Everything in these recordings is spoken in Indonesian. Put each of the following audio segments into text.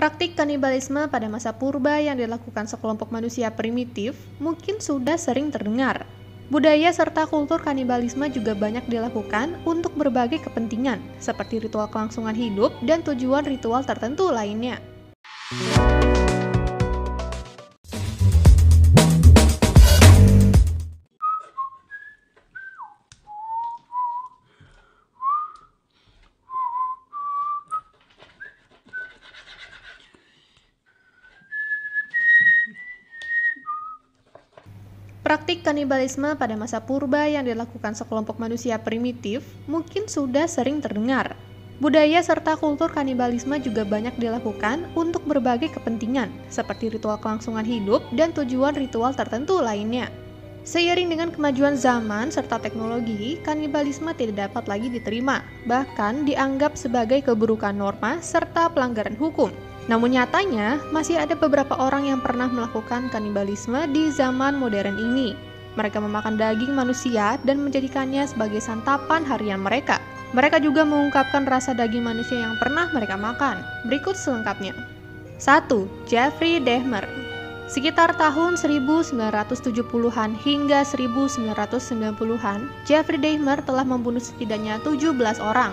Praktik kanibalisme pada masa purba yang dilakukan sekelompok manusia primitif mungkin sudah sering terdengar. Budaya serta kultur kanibalisme juga banyak dilakukan untuk berbagai kepentingan, seperti ritual kelangsungan hidup dan tujuan ritual tertentu lainnya. Praktik kanibalisme pada masa purba yang dilakukan sekelompok manusia primitif mungkin sudah sering terdengar. Budaya serta kultur kanibalisme juga banyak dilakukan untuk berbagai kepentingan, seperti ritual kelangsungan hidup dan tujuan ritual tertentu lainnya. Seiring dengan kemajuan zaman serta teknologi, kanibalisme tidak dapat lagi diterima, bahkan dianggap sebagai keburukan norma serta pelanggaran hukum. Namun nyatanya, masih ada beberapa orang yang pernah melakukan kanibalisme di zaman modern ini. Mereka memakan daging manusia dan menjadikannya sebagai santapan harian mereka. Mereka juga mengungkapkan rasa daging manusia yang pernah mereka makan. Berikut selengkapnya. 1. Jeffrey Dahmer. Sekitar tahun 1970-an hingga 1990-an, Jeffrey Dahmer telah membunuh setidaknya 17 orang.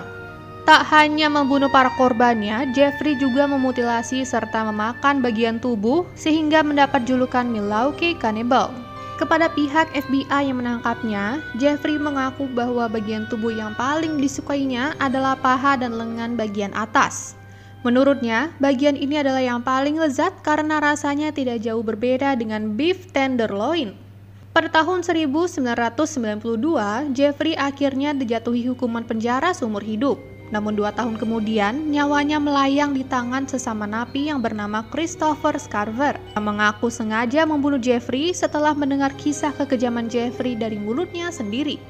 Tak hanya membunuh para korbannya, Jeffrey juga memutilasi serta memakan bagian tubuh sehingga mendapat julukan Milwaukee Cannibal. Kepada pihak FBI yang menangkapnya, Jeffrey mengaku bahwa bagian tubuh yang paling disukainya adalah paha dan lengan bagian atas. Menurutnya, bagian ini adalah yang paling lezat karena rasanya tidak jauh berbeda dengan beef tenderloin. Pada tahun 1992, Jeffrey akhirnya dijatuhi hukuman penjara seumur hidup. Namun 2 tahun kemudian, nyawanya melayang di tangan sesama napi yang bernama Christopher Scarver, yang mengaku sengaja membunuh Jeffrey setelah mendengar kisah kekejaman Jeffrey dari mulutnya sendiri.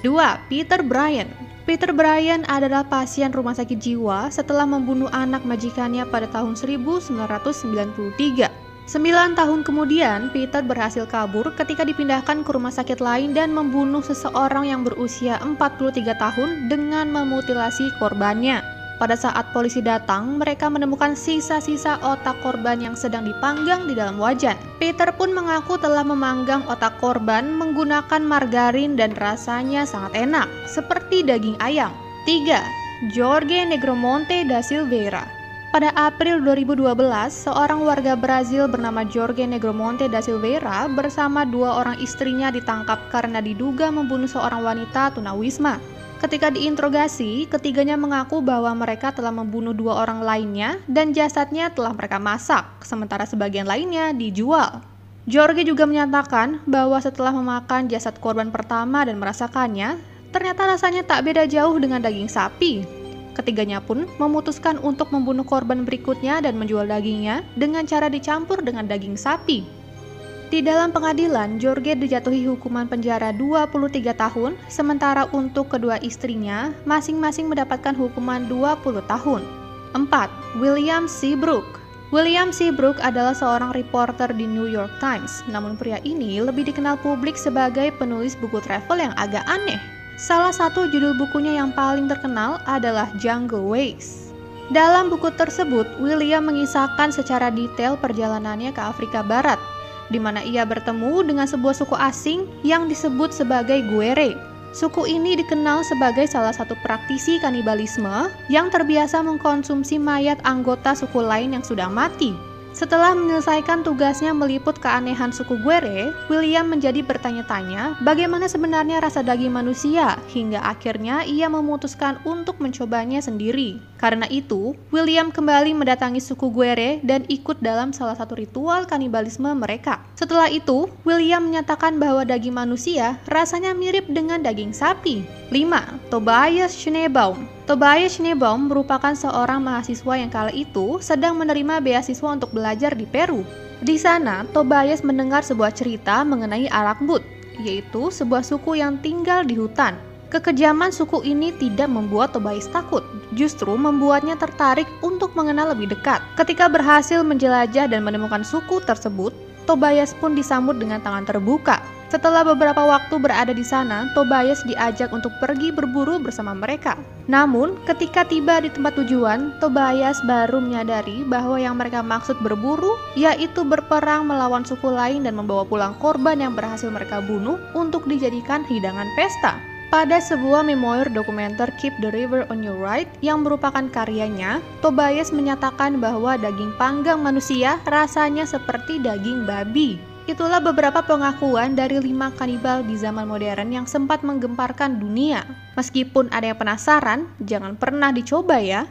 2. Peter Bryan. Peter Bryan adalah pasien rumah sakit jiwa setelah membunuh anak majikannya pada tahun 1993. 9 tahun kemudian, Peter berhasil kabur ketika dipindahkan ke rumah sakit lain dan membunuh seseorang yang berusia 43 tahun dengan memutilasi korbannya. Pada saat polisi datang, mereka menemukan sisa-sisa otak korban yang sedang dipanggang di dalam wajan. Peter pun mengaku telah memanggang otak korban menggunakan margarin dan rasanya sangat enak, seperti daging ayam. 3. Jorge Negromonte da Silveira. Pada April 2012, seorang warga Brazil bernama Jorge Negromonte da Silveira bersama 2 orang istrinya ditangkap karena diduga membunuh seorang wanita tunawisma. Ketika diinterogasi, ketiganya mengaku bahwa mereka telah membunuh 2 orang lainnya dan jasadnya telah mereka masak, sementara sebagian lainnya dijual. Jorge juga menyatakan bahwa setelah memakan jasad korban pertama dan merasakannya, ternyata rasanya tak beda jauh dengan daging sapi. Ketiganya pun memutuskan untuk membunuh korban berikutnya dan menjual dagingnya dengan cara dicampur dengan daging sapi. Di dalam pengadilan, Jorge dijatuhi hukuman penjara 23 tahun, sementara untuk kedua istrinya masing-masing mendapatkan hukuman 20 tahun. 4. William Seabrook. William Seabrook adalah seorang reporter di New York Times, namun pria ini lebih dikenal publik sebagai penulis buku travel yang agak aneh. Salah satu judul bukunya yang paling terkenal adalah Jungle Ways. Dalam buku tersebut, William mengisahkan secara detail perjalanannya ke Afrika Barat, di mana ia bertemu dengan sebuah suku asing yang disebut sebagai Guere. Suku ini dikenal sebagai salah satu praktisi kanibalisme yang terbiasa mengkonsumsi mayat anggota suku lain yang sudah mati. Setelah menyelesaikan tugasnya meliput keanehan suku Guere, William menjadi bertanya-tanya bagaimana sebenarnya rasa daging manusia, hingga akhirnya ia memutuskan untuk mencobanya sendiri. Karena itu, William kembali mendatangi suku Guere dan ikut dalam salah satu ritual kanibalisme mereka. Setelah itu, William menyatakan bahwa daging manusia rasanya mirip dengan daging sapi. 5. Tobias Schneebaum. Tobias Schneebaum merupakan seorang mahasiswa yang kala itu sedang menerima beasiswa untuk belajar di Peru. Di sana, Tobias mendengar sebuah cerita mengenai Arakbut, yaitu sebuah suku yang tinggal di hutan. Kekejaman suku ini tidak membuat Tobias takut, justru membuatnya tertarik untuk mengenal lebih dekat. Ketika berhasil menjelajah dan menemukan suku tersebut, Tobias pun disambut dengan tangan terbuka. Setelah beberapa waktu berada di sana, Tobias diajak untuk pergi berburu bersama mereka. Namun, ketika tiba di tempat tujuan, Tobias baru menyadari bahwa yang mereka maksud berburu yaitu berperang melawan suku lain dan membawa pulang korban yang berhasil mereka bunuh untuk dijadikan hidangan pesta. Pada sebuah memoir dokumenter Keep the River on Your Right yang merupakan karyanya, Tobias menyatakan bahwa daging panggang manusia rasanya seperti daging babi. Itulah beberapa pengakuan dari 5 kanibal di zaman modern yang sempat menggemparkan dunia. Meskipun ada yang penasaran, jangan pernah dicoba ya.